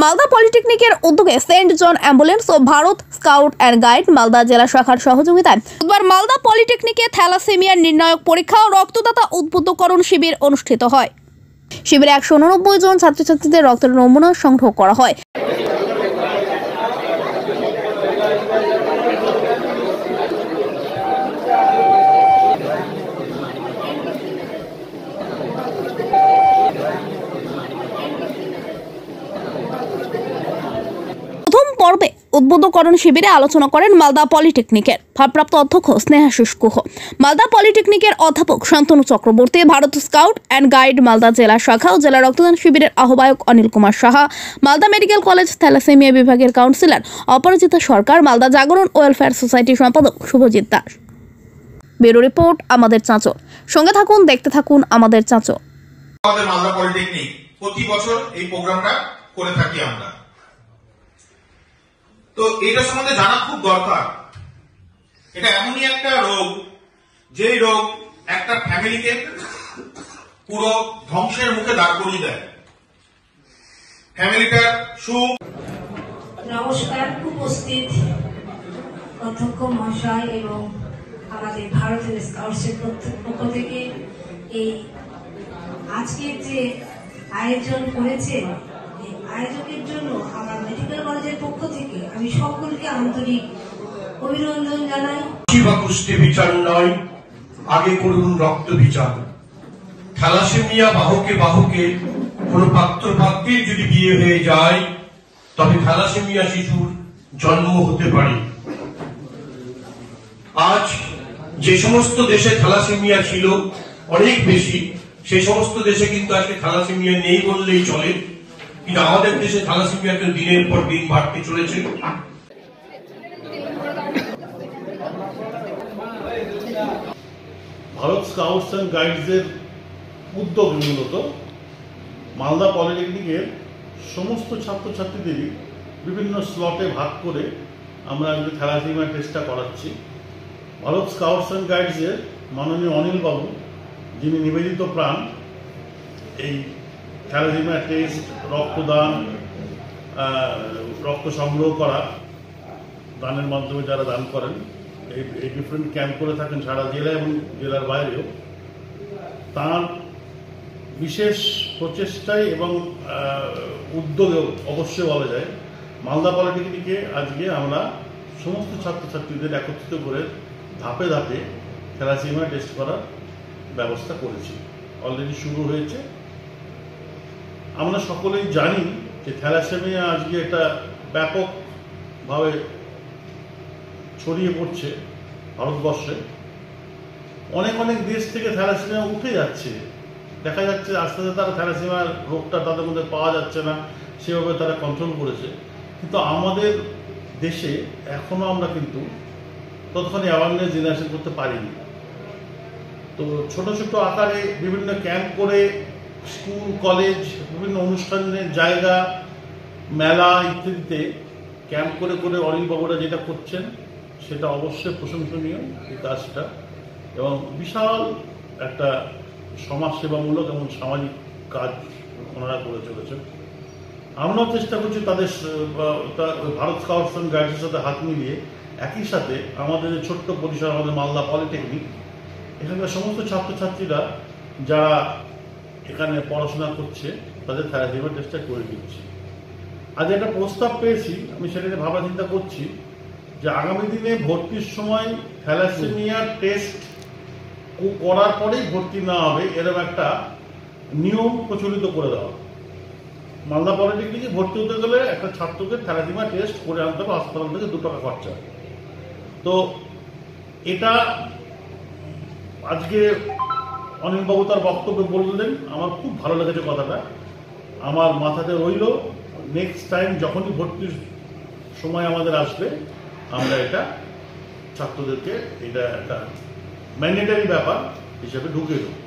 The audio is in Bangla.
মালদা পলিটেকনিকের উদ্যোগে সেন্ট জন অ্যাম্বুলেন্স ও Bharat scout and guide Malda জেলা শাখার সহযোগিতায় বুধবার মালদা পলিটেকনিকে থ্যালাসেমিয়ার নির্ণায়ক পরীক্ষা ও রক্তদাতা উদ্বুদ্ধকরণ শিবির অনুষ্ঠিত হয়। শিবিরে 189 জন ছাত্রছাত্রীদের রক্তের নমুনা সংগ্রহ করা হয়। পর্বে উদ্বুদ্ধকরণ শিবিরে আলোচনা করেন মালদা পলিটেকনিকের ভারপ্রাপ্ত অধ্যক্ষ স্নেহাশিস গুহ, মালদা পলিটেকনিকের অধ্যাপক Shantanu Chakraborty, Bharat scout and guide Malda জেলা শাখা ও জেলা রক্তদান শিবিরের আহ্বায়ক Anil Kumar Saha, Malda medical college thalassaemia বিভাগের কাউন্সিলর অপরাজিতা সরকার, মালদা জাগরণ ওয়েলফেয়ার সোসাইটির সম্পাদক শুভজিৎ দাস। ব্যুরো রিপোর্ট, আমাদের চাঁচল। সঙ্গে থাকুন, দেখতে থাকুন আমাদের চাঁচল। আমাদের মালদা পলিটেকনিক প্রতি বছর এই প্রোগ্রামটা করে থাকি আমরা। তো এটা সম্বন্ধে জানা খুব দরকার। এটা এমনই একটা রোগ, যে রোগ একটা ফ্যামিলিকে পুরো ধ্বংসের মুখে দাঁড় করিয়ে দেয়। ফ্যামিলিটার সুখ। নমস্কার উপস্থিত অধ্যক্ষ মহাশয় এবং আমাদের ভারতের স্কাউটসের পক্ষ থেকে এই আজকের যে আয়োজন করেছে, আয়োজকের জন্য আমার মেডিকেল কলেজের পক্ষ থেকে আমি সকলকে আন্তরিক অভিনন্দন জানাই। কুষ্টি বিচার নয়, আগে করুন রক্ত বিচার। থ্যালাসেমিয়া বাহকে বাহকে কোন পাত্র পাত্রীর যদি বিয়ে হয়ে যায়, তবে থ্যালাসেমিয়া শিশুর জন্ম হতে পারে। আজ যে সমস্ত দেশে থ্যালাসেমিয়া ছিল অনেক বেশি, সেই সমস্ত দেশে কিন্তু আজকে থ্যালাসেমিয়া নেই বললেই চলে। কিন্তু আমাদের দেশে থ্যালাসেমিয়া দিনের পর দিন বাড়তে চলেছে। ভারত স্কাউটস অ্যান্ড গাইডসের উদ্যোগে মূলত মালদা পলিটেকনিকের সমস্ত ছাত্রছাত্রীদেরই বিভিন্ন স্লটে ভাগ করে আমরা থ্যালাসেমিয়া টেস্টটা করাচ্ছি। ভারত স্কাউটস অ্যান্ড গাইডসের মাননীয় অনিল বাবু, যিনি নিবেদিত প্রাণ, এই থ্যালাসেমিয়া টেস্ট, রক্তদান, রক্ত সংগ্রহ করা, দানের মাধ্যমে যারা দান করেন, এই ডিফারেন্ট ক্যাম্প করে থাকেন সারা জেলা এবং জেলার বাইরেও, তার বিশেষ প্রচেষ্টায় এবং উদ্যোগেও অবশ্যই বলা যায় মালদা পলিটেকনিকে আজকে আমরা সমস্ত ছাত্রছাত্রীদের একত্রিত করে ধাপে ধাপে থ্যালাসেমিয়া টেস্ট করার ব্যবস্থা করেছি। অলরেডি শুরু হয়েছে। আমরা সকলেই জানি যে থ্যালাসেমিয়া আজকে এটা ব্যাপকভাবে ছড়িয়ে পড়ছে ভারতবর্ষে। অনেক অনেক দেশ থেকে থ্যালাসেমিয়া উঠে যাচ্ছে, দেখা যাচ্ছে আস্তে আস্তে তারা থ্যালাসেমিয়ার রোগটা তাদের মধ্যে পাওয়া যাচ্ছে না, সেভাবে তারা কন্ট্রোল করেছে। কিন্তু আমাদের দেশে এখনো আমরা কিন্তু ততখানি অ্যাওয়ারনেস জেনারেশন করতে পারিনি। তো ছোট ছোট আকারে বিভিন্ন ক্যাম্প করে স্কুল, কলেজ, বিভিন্ন অনুষ্ঠানের জায়গা, মেলা ইত্যাদিতে ক্যাম্প করে করে অনিলবাবুরা যেটা করছেন সেটা অবশ্যই প্রশংসনীয় এই কাজটা, এবং বিশাল একটা সমাজসেবামূলক এবং সামাজিক কাজ ওনারা করে চলেছেন। আমরাও চেষ্টা করছি তাদের ভারত স্কাউটস অ্যান্ড গাইডসের সাথে হাত মিলিয়ে একই সাথে আমাদের ছোট্ট পরিসর, আমাদের মালদা পলিটেকনিক, এখানকার সমস্ত ছাত্রছাত্রীরা যারা এখানে পড়াশোনা করছে তাদের থ্যালাসেমিয়া টেস্টটা করে দিচ্ছি। আজ একটা প্রস্তাব পেয়েছি, আমি সেটাকে ভাবা চিন্তা করছি যে আগামী দিনে ভর্তির সময় থ্যালাসেমিয়া টেস্ট করার পরেই ভর্তি না হবে এরকম একটা নিয়ম প্রচলিত করে দেওয়া। মালদা পলিটেকনিকে ভর্তি হতে গেলে একটা ছাত্রকে থ্যালাসেমিয়া টেস্ট করে আনতে হবে, হাসপাতাল থেকে 2 টাকা খরচা। তো এটা আজকে অনিলবাবু তার বক্তব্য বললেন, আমার খুব ভালো লেগেছে কথাটা, আমার মাথাতে রইল। নেক্সট টাইম যখনই ভর্তির সময় আমাদের আসবে, আমরা এটা ছাত্রদেরকে এটা একটা ম্যান্ডেটারি ব্যাপার হিসেবে ঢুকিয়ে দেবো।